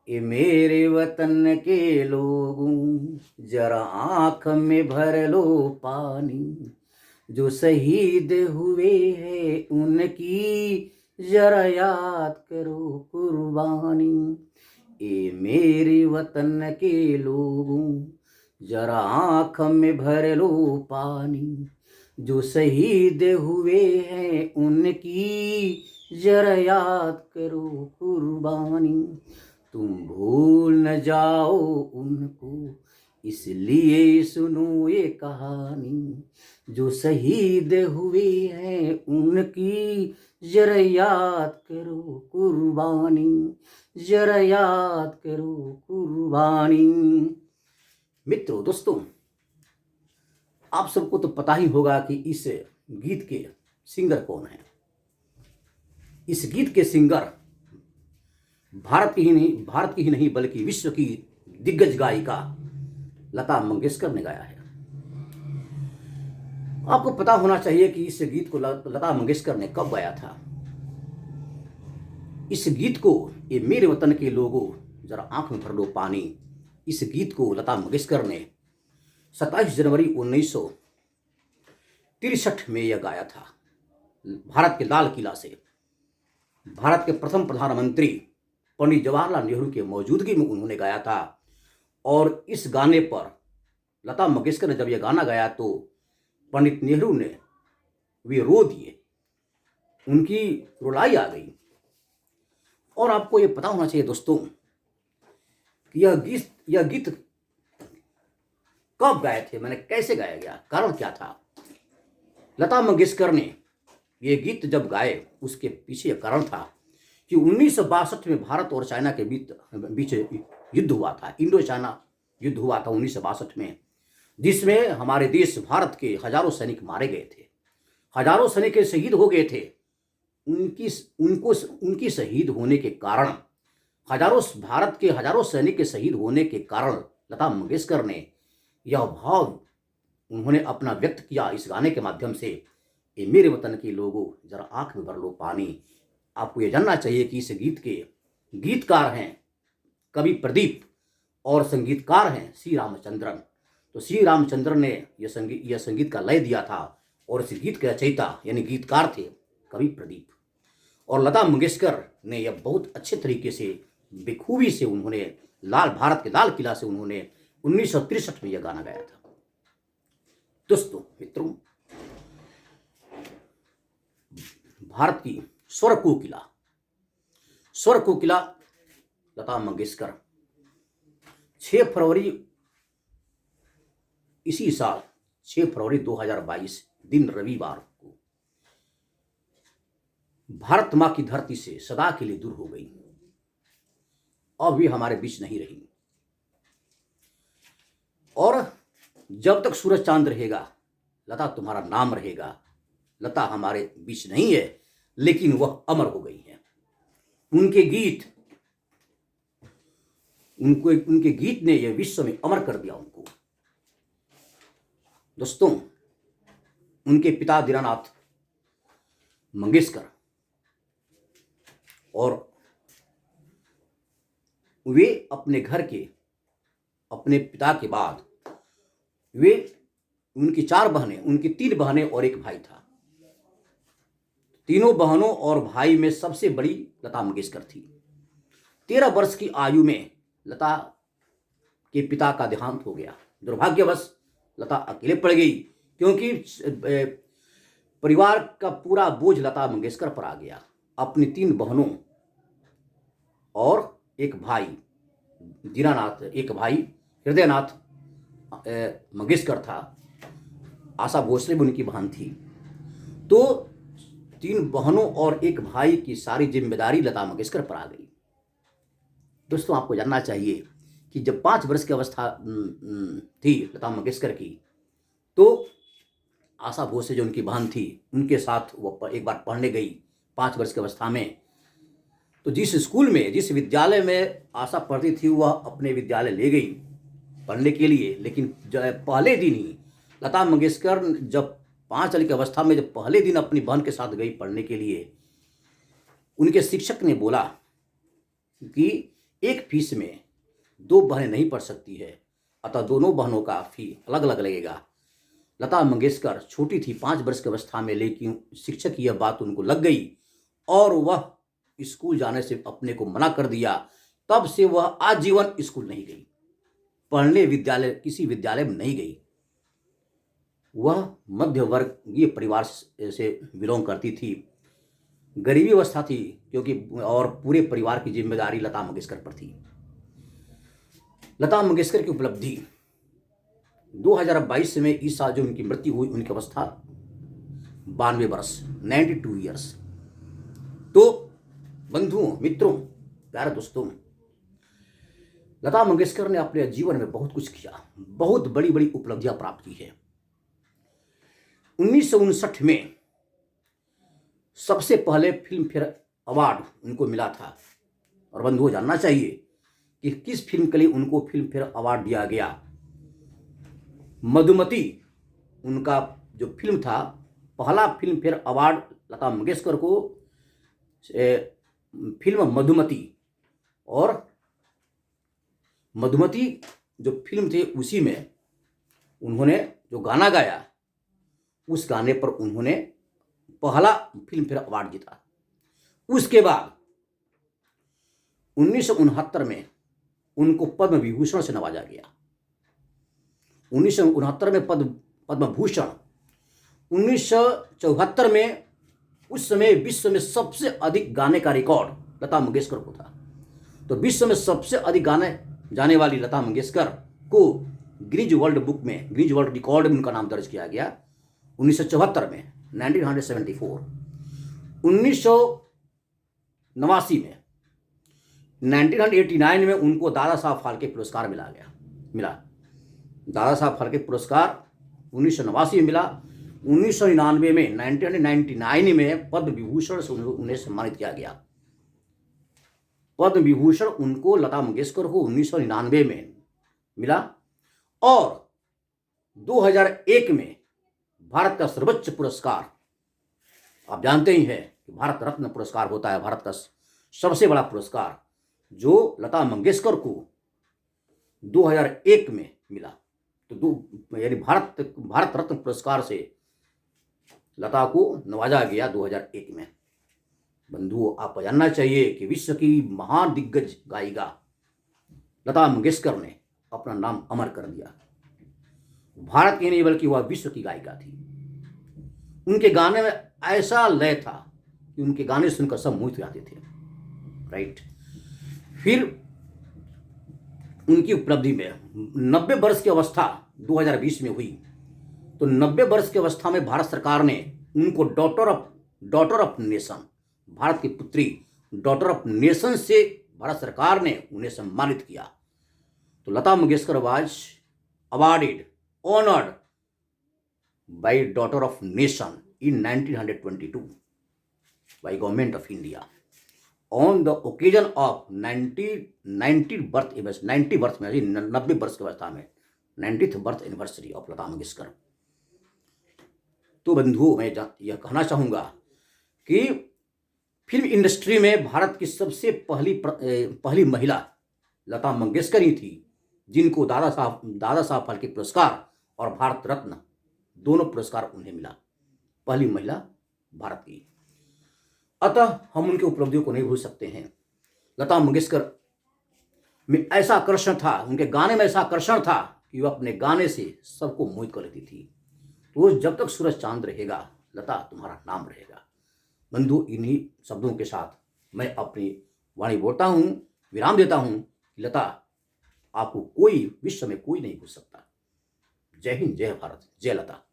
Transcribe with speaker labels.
Speaker 1: ये मेरे वतन के लोगों, जरा आँख में भर लो पानी। जो शहीद हुए हैं उनकी जरा याद करो कुर्बानी। ये मेरे वतन के लोगों, जरा आँख में भर लो पानी। जो शहीद हुए हैं उनकी जरा याद करो कुर्बानी। तुम भूल न जाओ उनको, इसलिए सुनो ये कहानी। जो शहीद हुए हैं उनकी जरा याद करो कुर्बानी। जरा याद करो कुर्बानी। मित्रों, दोस्तों, आप सबको तो पता ही होगा कि इस गीत के सिंगर कौन है। इस गीत के सिंगर भारत की ही नहीं बल्कि विश्व की दिग्गज गायिका लता मंगेशकर ने गाया है। आपको पता होना चाहिए कि इस गीत को लता मंगेशकर ने कब गाया था। इस गीत को, ये मेरे वतन के लोगों, जरा आंख में भर लो पानी, इस गीत को लता मंगेशकर ने 27 जनवरी 1963 में यह गाया था। भारत के लाल किला से भारत के प्रथम प्रधानमंत्री पंडित जवाहरलाल नेहरू की मौजूदगी में उन्होंने गाया था। और इस गाने पर लता मंगेशकर ने जब यह गाना गाया तो पंडित नेहरू ने वे रो दिए, उनकी रुलाई आ गई। और आपको ये पता होना चाहिए दोस्तों कि यह गीत कब गाए थे, मैंने कैसे गाया गया, कारण क्या था। लता मंगेशकर ने ये गीत जब गाए उसके पीछे यह कारण था कि 1962 में भारत और चाइना के बीच युद्ध हुआ था। इंडो चाइना युद्ध हुआ था 1962 में, जिसमें हमारे देश भारत के हजारों सैनिक मारे गए थे, हजारों सैनिक शहीद हो गए थे। उनकी शहीद होने के कारण, भारत के हजारों सैनिक के शहीद होने के कारण लता मंगेशकर ने यह भाव उन्होंने अपना व्यक्त किया इस गाने के माध्यम से। ये मेरे वतन के लोगों, जरा आंख में भर लो पानी। आपको यह जानना चाहिए कि इस गीत के गीतकार हैं कवि प्रदीप और संगीतकार हैं सी रामचंद्रन। तो सी रामचंद्रन ने यह संगीत का लय दिया था और इस गीत के रचयिता यानी गीतकार थे कवि प्रदीप। और लता मंगेशकर ने यह बहुत अच्छे तरीके से, बेखूबी से उन्होंने भारत के लाल किला से उन्होंने 1963 में यह गाना गाया था। दोस्तों, मित्रों, भारत की स्वर कोकिला लता मंगेशकर 6 फरवरी इसी साल 6 फरवरी 2022 दिन रविवार को भारत मां की धरती से सदा के लिए दूर हो गई। अब भी हमारे बीच नहीं रही। और जब तक सूरज चांद रहेगा लता तुम्हारा नाम रहेगा। लता हमारे बीच नहीं है लेकिन वह अमर हो गई है। उनके गीत ने यह विश्व में अमर कर दिया उनको। दोस्तों, उनके पिता दीनानाथ मंगेशकर, और वे अपने अपने पिता के बाद उनकी 4 बहनें, उनकी 3 बहनें और एक भाई था। तीनों बहनों और भाई में सबसे बड़ी लता मंगेशकर थी। 13 वर्ष की आयु में लता के पिता का देहांत हो गया। दुर्भाग्यवश लता अकेले पड़ गई क्योंकि परिवार का पूरा बोझ लता मंगेशकर पर आ गया। अपनी 3 बहनों और एक भाई दीनानाथ, एक भाई हृदयनाथ मंगेशकर था। आशा भोसले भी उनकी बहन थी। तो 3 बहनों और एक भाई की सारी जिम्मेदारी लता मंगेशकर पर आ गई। दोस्तों, आपको जानना चाहिए कि जब 5 वर्ष की अवस्था थी लता मंगेशकर की, तो आशा भोसले जो उनकी बहन थी उनके साथ वो एक बार पढ़ने गई 5 वर्ष की अवस्था में। तो जिस विद्यालय में आशा पढ़ती थी वह अपने विद्यालय ले गई पढ़ने के लिए। लेकिन पहले दिन ही लता मंगेशकर जब 5 साल की अवस्था में जब पहले दिन अपनी बहन के साथ गई पढ़ने के लिए, उनके शिक्षक ने बोला कि एक फीस में दो बहनें नहीं पढ़ सकती है, अतः दोनों बहनों का फी अलग अलग लगेगा। लता मंगेशकर छोटी थी, 5 वर्ष की अवस्था में, लेकिन शिक्षक की यह बात उनको लग गई और वह स्कूल जाने से अपने को मना कर दिया। तब से वह आजीवन स्कूल नहीं गई, पढ़ने विद्यालय किसी विद्यालय में नहीं गई। वह मध्य वर्गीय परिवार से बिलोंग करती थी, गरीबी अवस्था थी क्योंकि, और पूरे परिवार की जिम्मेदारी लता मंगेशकर पर थी। लता मंगेशकर की उपलब्धि 2022 में, इस साल जो उनकी मृत्यु हुई, उनकी अवस्था 92 वर्ष, 92 ईयर्स। तो बंधुओं, मित्रों, प्यारे दोस्तों, लता मंगेशकर ने अपने जीवन में बहुत कुछ किया, बहुत बड़ी बड़ी उपलब्धियां प्राप्त की है। 1959 में सबसे पहले फिल्म फेयर अवार्ड उनको मिला था। और बंधुओं, जानना चाहिए कि किस फिल्म के लिए उनको फिल्म फेयर अवार्ड दिया गया। मधुमती उनका जो फिल्म था, पहला film fair award Lata Mangeshkar को फिल्म मधुमती, और मधुमती जो फिल्म थे उसी में उन्होंने जो गाना गाया, उस गाने पर उन्होंने पहला फिल्म फेयर अवार्ड जीता। उसके बाद 1969 में उनको पद्म विभूषण से नवाजा गया। 1969 में पद्म भूषण। 1974 में, उस समय विश्व में सबसे अधिक गाने का रिकॉर्ड लता मंगेशकर को था। तो विश्व में सबसे अधिक गाने जाने वाली लता मंगेशकर को गिनीज वर्ल्ड बुक में, गिनीज वर्ल्ड रिकॉर्ड में उनका नाम दर्ज किया गया 1974 में, 1974। 1989 में, 1989 में उनको दादा साहब फाल्के पुरस्कार मिला। दादा साहब फाल्के पुरस्कार 1989 में मिला। 1999 में, 1999 में पद्म विभूषण से उन्हें सम्मानित किया गया। पद्म विभूषण उनको, लता मंगेशकर को 1999 में मिला। और 2001 में भारत का सर्वोच्च पुरस्कार, आप जानते ही हैं कि भारत रत्न पुरस्कार होता है, भारत का सबसे बड़ा पुरस्कार, जो लता मंगेशकर को 2001 में मिला। तो यानी भारत रत्न पुरस्कार से लता को नवाजा गया 2001 में। बंधुओं, आपको जानना चाहिए कि विश्व की महान दिग्गज गायिका लता मंगेशकर ने अपना नाम अमर कर दिया। भारत की नहीं बल्कि वह विश्व की गायिका थी। उनके गाने में ऐसा लय था कि उनके गाने सुनकर सब मोहित हो जाते थे। राइट। फिर उनकी उपलब्धि में 90 वर्ष की अवस्था 2020 में हुई। तो 90 वर्ष की अवस्था में भारत सरकार ने उनको डॉटर ऑफ नेशन, भारत की पुत्री, डॉटर ऑफ नेशन से भारत सरकार ने उन्हें सम्मानित किया। तो Lata Mangeshkar was awarded, honoured by daughter of nation in 1922 by government of India on the occasion of 90 birth में, 90 वर्ष की अवस्था में 90th birth anniversary of Lata Mangeshkar. तो बंधुओं, मैं यह कहना चाहूँगा कि फिल्म इंडस्ट्री में भारत की सबसे पहली महिला लता मंगेशकर ही थी, जिनको दादा साहब फाल्के पुरस्कार और भारत रत्न दोनों पुरस्कार उन्हें मिला। पहली महिला भारत की। अतः हम उनके उपलब्धियों को नहीं भूल सकते हैं। लता मंगेशकर में ऐसा आकर्षण था, उनके गाने में ऐसा आकर्षण था कि वह अपने गाने से सबको मोहित कर लेती थी। तो जब तक सूरज चांद रहेगा, लता तुम्हारा नाम रहेगा। बंधु, इन्हीं शब्दों के साथ मैं अपनी वाणी बोलता हूँ, विराम देता हूँ। लता, आपको कोई, विश्व में कोई नहीं भूल सकता। जय हिंद, जय भारत, जय लता।